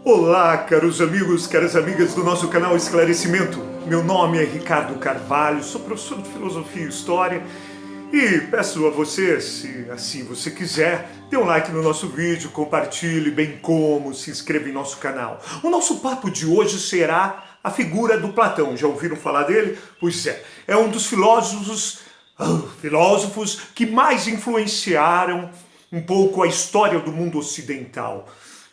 Olá, caros amigos, caras amigas do nosso canal Esclarecimento. Meu nome é Ricardo Carvalho, sou professor de Filosofia e História e peço a você, se assim você quiser, dê um like no nosso vídeo, compartilhe, bem como se inscreva em nosso canal. O nosso papo de hoje será a figura do Platão. Já ouviram falar dele? Pois é um dos filósofos que mais influenciaram um pouco a história do mundo ocidental.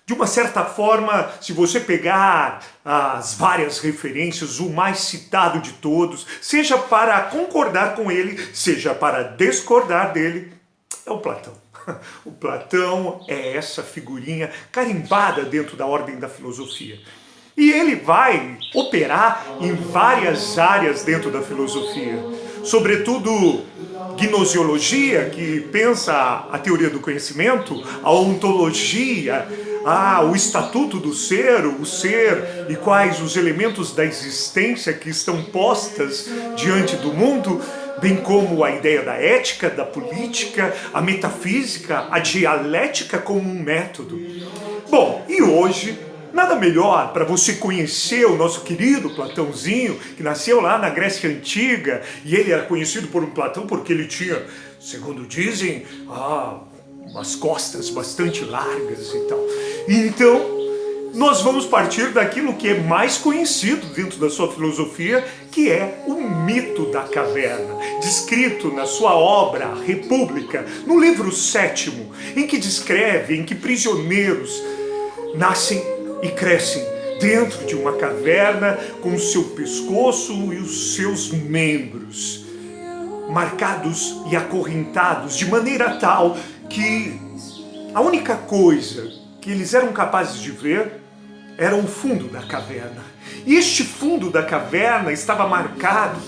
De uma certa forma, se você pegar as várias referências, o mais citado de todos, seja para concordar com ele, seja para discordar dele, é o Platão. O Platão é essa figurinha carimbada dentro da ordem da filosofia. E ele vai operar em várias áreas dentro da filosofia, sobretudo gnosiologia, que pensa a teoria do conhecimento, a ontologia, o estatuto do ser, o ser e quais os elementos da existência que estão postas diante do mundo, bem como a ideia da ética, da política, a metafísica, a dialética como um método. Bom, e hoje, nada melhor para você conhecer o nosso querido Platãozinho, que nasceu lá na Grécia Antiga, e ele era conhecido por um Platão porque ele tinha, segundo dizem, umas costas bastante largas e tal. Então, nós vamos partir daquilo que é mais conhecido dentro da sua filosofia, que é o mito da caverna, descrito na sua obra República, no livro 7º, em que descreve em que prisioneiros nascem e crescem dentro de uma caverna com o seu pescoço e os seus membros marcados e acorrentados de maneira tal que a única coisa que eles eram capazes de ver era o fundo da caverna. E este fundo da caverna estava marcado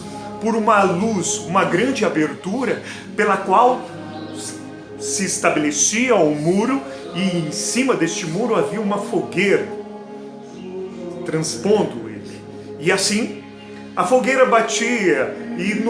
por uma luz, uma grande abertura pela qual se estabelecia um muro, e em cima deste muro havia uma fogueira transpondo ele. E assim, a fogueira batia e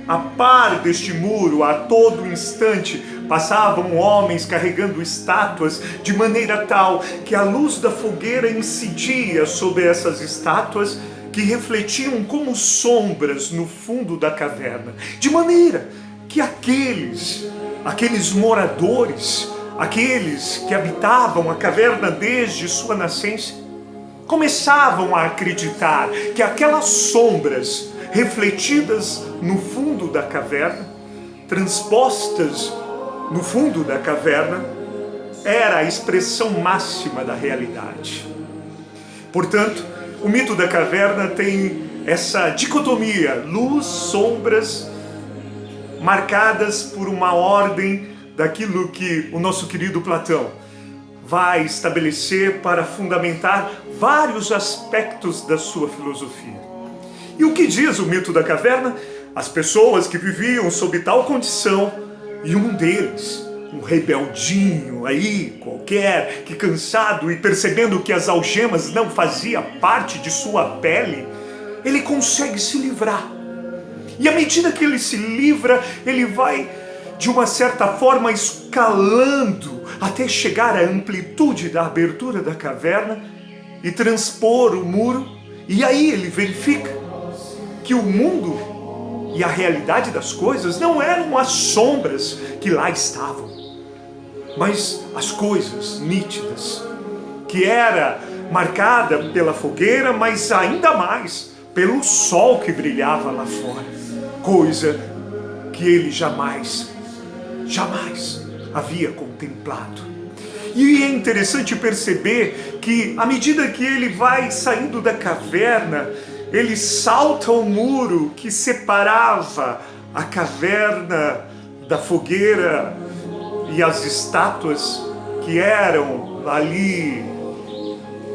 a par deste muro, a todo instante, passavam homens carregando estátuas de maneira tal que a luz da fogueira incidia sobre essas estátuas que refletiam como sombras no fundo da caverna, de maneira que aqueles moradores, aqueles que habitavam a caverna desde sua nascença, começavam a acreditar que aquelas sombras refletidas no fundo da caverna, transpostas no fundo da caverna, era a expressão máxima da realidade. Portanto, o mito da caverna tem essa dicotomia, luz, sombras, marcadas por uma ordem daquilo que o nosso querido Platão vai estabelecer para fundamentar vários aspectos da sua filosofia. E o que diz o mito da caverna? As pessoas que viviam sob tal condição, e um deles, um rebeldinho aí, qualquer, que cansado e percebendo que as algemas não faziam parte de sua pele, ele consegue se livrar. E à medida que ele se livra, ele vai, de uma certa forma, escalando até chegar à amplitude da abertura da caverna e transpor o muro, e aí ele verifica que o mundo e a realidade das coisas não eram as sombras que lá estavam, mas as coisas nítidas, que era marcada pela fogueira, mas ainda mais pelo sol que brilhava lá fora, coisa que ele jamais havia contemplado. E é interessante perceber que, à medida que ele vai saindo da caverna, ele salta o muro que separava a caverna da fogueira e as estátuas que eram ali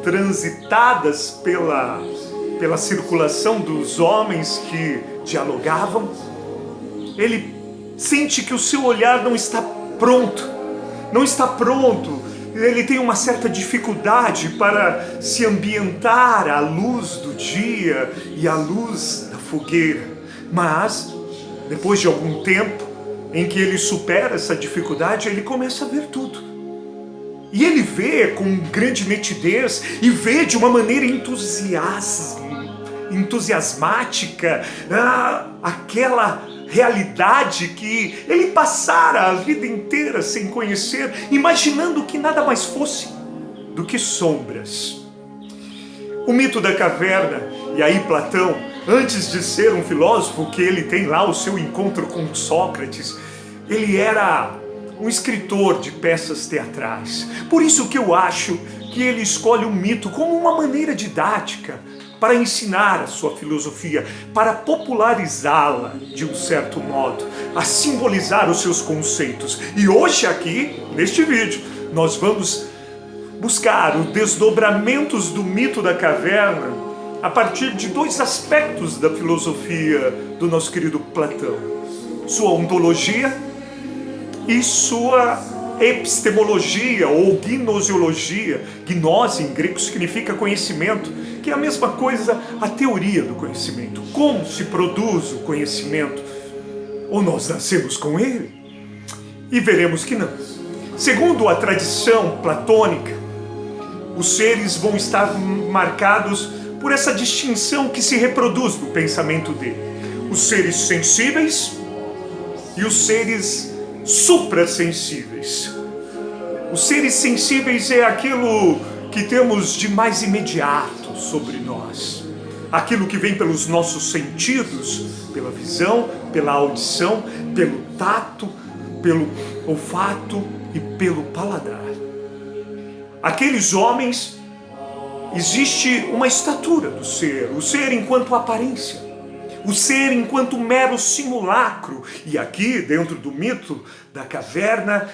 transitadas pela circulação dos homens que dialogavam. Ele sente que o seu olhar não está pronto. Ele tem uma certa dificuldade para se ambientar à luz do dia e à luz da fogueira. Mas, depois de algum tempo em que ele supera essa dificuldade, ele começa a ver tudo. E ele vê com grande nitidez e vê de uma maneira entusiasmática aquela realidade que ele passara a vida inteira sem conhecer, imaginando que nada mais fosse do que sombras. O mito da caverna, e aí Platão, antes de ser um filósofo, que ele tem lá o seu encontro com Sócrates, ele era um escritor de peças teatrais. Por isso que eu acho que ele escolhe o mito como uma maneira didática para ensinar a sua filosofia, para popularizá-la de um certo modo, a simbolizar os seus conceitos. E hoje aqui, neste vídeo, nós vamos buscar os desdobramentos do mito da caverna a partir de dois aspectos da filosofia do nosso querido Platão: sua ontologia e sua epistemologia ou gnosiologia. Gnose em grego significa conhecimento, que é a mesma coisa a teoria do conhecimento. Como se produz o conhecimento? Ou nós nascemos com ele? E veremos que não. Segundo a tradição platônica, os seres vão estar marcados por essa distinção que se reproduz no pensamento dele: os seres sensíveis e os seres suprassensíveis. Os seres sensíveis é aquilo que temos de mais imediato sobre nós, aquilo que vem pelos nossos sentidos, pela visão, pela audição, pelo tato, pelo olfato e pelo paladar. Aqueles homens, existe uma estatura do ser, o ser enquanto aparência, o ser enquanto mero simulacro. E aqui, dentro do mito da caverna,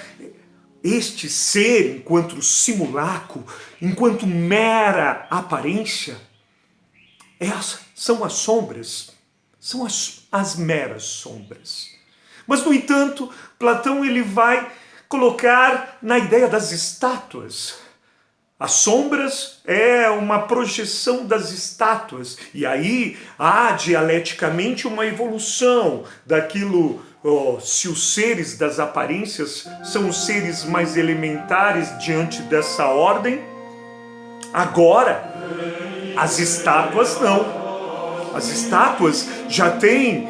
este ser enquanto simulacro, enquanto mera aparência, são as sombras, são as meras sombras. Mas, no entanto, Platão ele vai colocar na ideia das estátuas. As sombras é uma projeção das estátuas, e aí há dialeticamente uma evolução daquilo. Se os seres das aparências são os seres mais elementares diante dessa ordem, agora as estátuas não. As estátuas já têm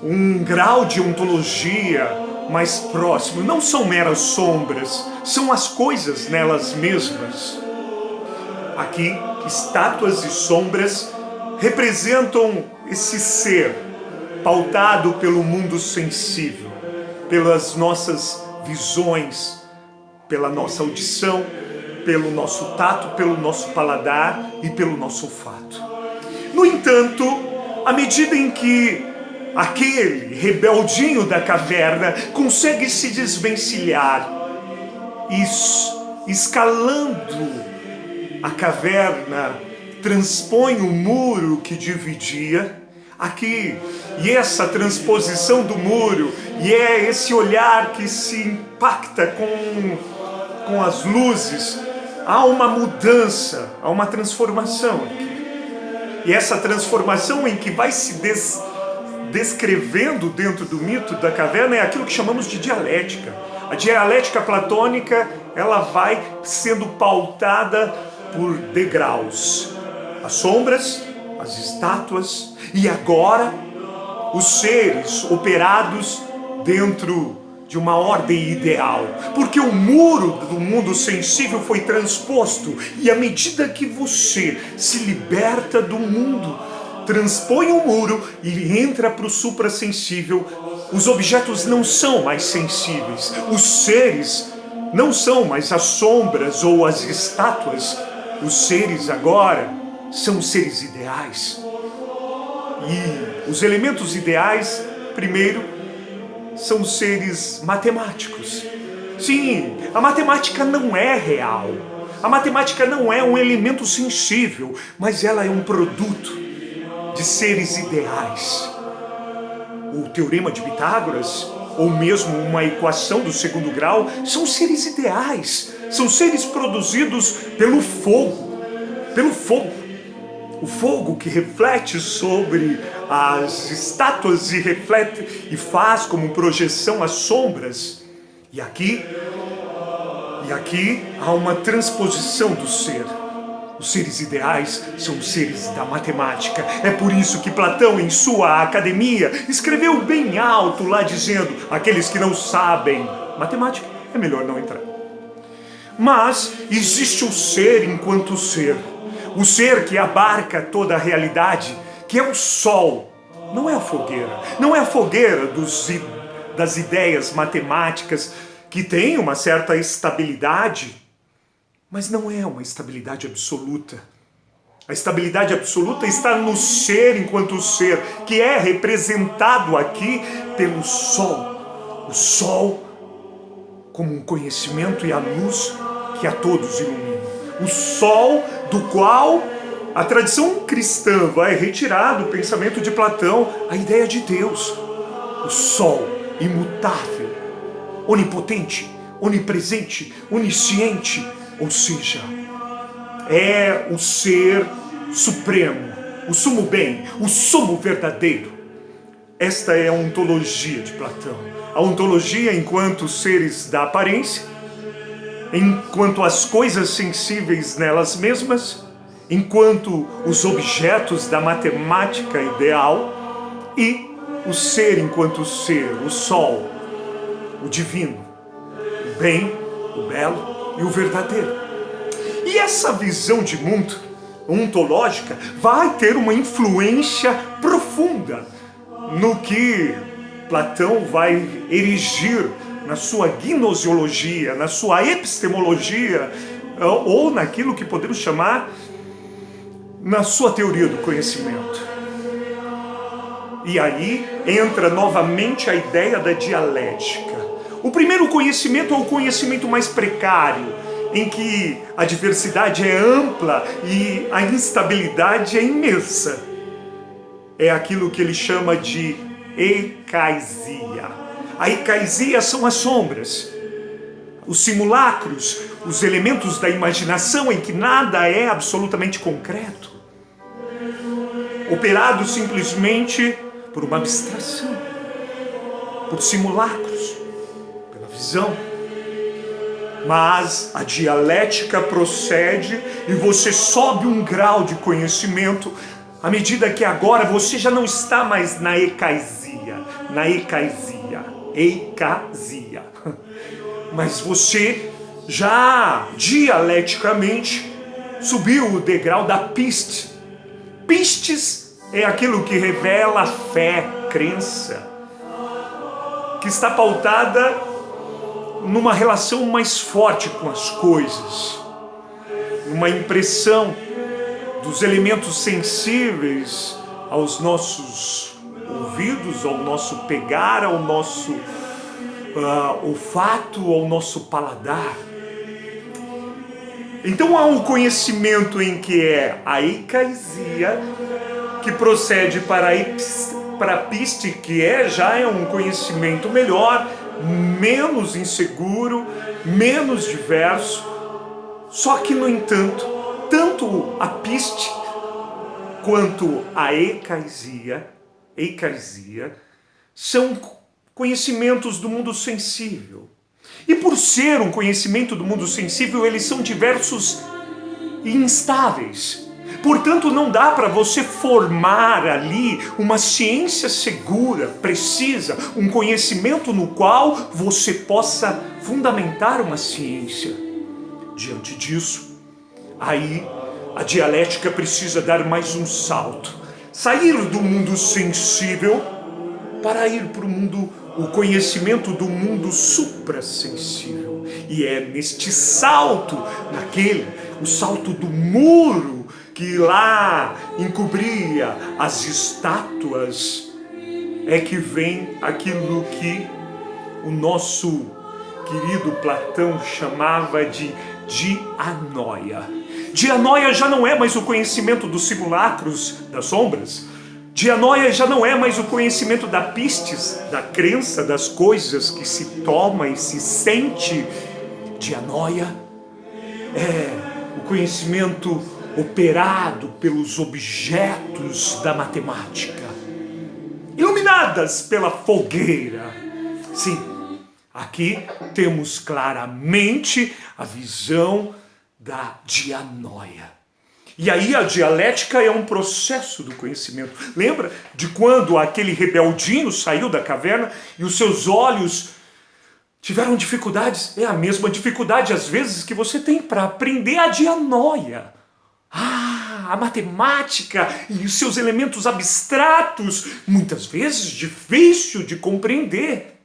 um grau de ontologia mais próximo, não são meras sombras, são as coisas nelas mesmas. Aqui, estátuas e sombras representam esse ser pautado pelo mundo sensível, pelas nossas visões, pela nossa audição, pelo nosso tato, pelo nosso paladar e pelo nosso olfato. No entanto, à medida em que aquele rebeldinho da caverna consegue se desvencilhar, escalando a caverna, transpõe o muro que dividia. Aqui, e essa transposição do muro, e é esse olhar que se impacta com as luzes, há uma mudança, há uma transformação aqui. E essa transformação em que vai se descrevendo dentro do mito da caverna é aquilo que chamamos de dialética. A dialética platônica, ela vai sendo pautada por degraus. As sombras, as estátuas, e agora os seres operados dentro de uma ordem ideal. Porque o muro do mundo sensível foi transposto, e à medida que você se liberta do mundo, transpõe o muro e entra para o suprassensível, os objetos não são mais sensíveis, os seres não são mais as sombras ou as estátuas, os seres agora são seres ideais. E os elementos ideais, primeiro, são seres matemáticos. Sim, a matemática não é real. A matemática não é um elemento sensível, mas ela é um produto de seres ideais. O teorema de Pitágoras, ou mesmo uma equação do segundo grau, são seres ideais. São seres produzidos pelo fogo. Pelo fogo. O fogo que reflete sobre as estátuas e reflete e faz como projeção as sombras. E aqui, E aqui há uma transposição do ser. Os seres ideais são os seres da matemática. É por isso que Platão, em sua academia, escreveu bem alto lá dizendo: aqueles que não sabem matemática, é melhor não entrar. Mas existe o ser enquanto ser. O ser que abarca toda a realidade, que é o Sol. Não é a fogueira. Não é a fogueira das ideias matemáticas que tem uma certa estabilidade, mas não é uma estabilidade absoluta. A estabilidade absoluta está no ser enquanto ser, que é representado aqui pelo Sol. O Sol como um conhecimento e a luz que a todos ilumina. O Sol do qual a tradição cristã vai retirar do pensamento de Platão a ideia de Deus. O Sol imutável, onipotente, onipresente, onisciente, ou seja, é o ser supremo, o sumo bem, o sumo verdadeiro. Esta é a ontologia de Platão. A ontologia enquanto seres da aparência, enquanto as coisas sensíveis nelas mesmas, enquanto os objetos da matemática ideal, e o ser enquanto ser, o Sol, o divino, o bem, o belo e o verdadeiro. E essa visão de mundo ontológica vai ter uma influência profunda no que Platão vai erigir na sua gnosiologia, na sua epistemologia, ou naquilo que podemos chamar na sua teoria do conhecimento. E aí entra novamente a ideia da dialética. O primeiro conhecimento é o conhecimento mais precário, em que a diversidade é ampla e a instabilidade é imensa. É aquilo que ele chama de eikaisia. A eikaisia são as sombras, os simulacros, os elementos da imaginação em que nada é absolutamente concreto, operado simplesmente por uma abstração, por simulacros, pela visão. Mas a dialética procede e você sobe um grau de conhecimento à medida que agora você já não está mais na eikaisia, mas você já dialeticamente subiu o degrau da piste. Pistes é aquilo que revela a fé, crença, que está pautada numa relação mais forte com as coisas, numa impressão dos elementos sensíveis aos nossos ouvidos, ao nosso pegar, ao nosso olfato, ao nosso paladar. Então há um conhecimento em que é a eikaisia, que procede para a piste, que já é um conhecimento melhor, menos inseguro, menos diverso. Só que, no entanto, tanto a piste quanto a eikaisia são conhecimentos do mundo sensível. E por ser um conhecimento do mundo sensível, eles são diversos e instáveis. Portanto, não dá para você formar ali uma ciência segura, precisa, um conhecimento no qual você possa fundamentar uma ciência. Diante disso, aí a dialética precisa dar mais um salto. Sair do mundo sensível para ir para o conhecimento do mundo suprassensível. E é neste salto, o salto do muro que lá encobria as estátuas, é que vem aquilo que o nosso querido Platão chamava de dianoia. Dianoia já não é mais o conhecimento dos simulacros, das sombras. Dianoia já não é mais o conhecimento da pistes, da crença, das coisas que se toma e se sente. Dianoia é o conhecimento operado pelos objetos da matemática, iluminadas pela fogueira. Sim, Aqui temos claramente a visão da dianoia. E aí a dialética é um processo do conhecimento. Lembra de quando aquele rebeldinho saiu da caverna e os seus olhos tiveram dificuldades? É a mesma dificuldade às vezes que você tem para aprender a dianoia. A matemática e os seus elementos abstratos, muitas vezes difícil de compreender.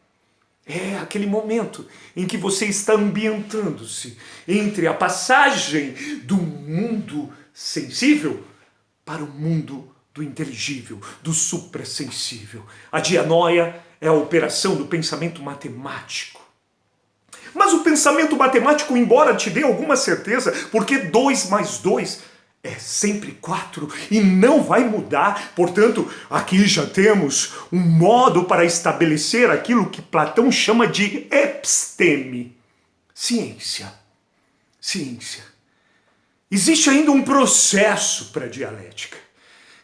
É aquele momento em que você está ambientando-se entre a passagem do mundo sensível para o mundo do inteligível, do suprassensível. A dianoia é a operação do pensamento matemático. Mas o pensamento matemático, embora te dê alguma certeza, porque 2 mais 2 é sempre 4 e não vai mudar. Portanto, aqui já temos um modo para estabelecer aquilo que Platão chama de episteme. Ciência. Ciência. Existe ainda um processo para a dialética,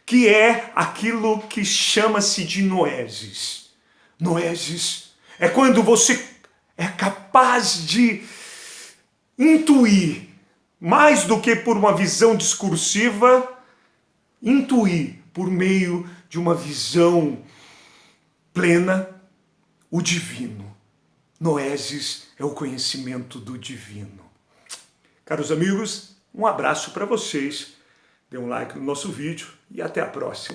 que é aquilo que chama-se de noesis. Noesis é quando você é capaz de intuir, mais do que por uma visão discursiva, intuir por meio de uma visão plena o divino. Noesis é o conhecimento do divino. Caros amigos, um abraço para vocês. Dê um like no nosso vídeo e até a próxima.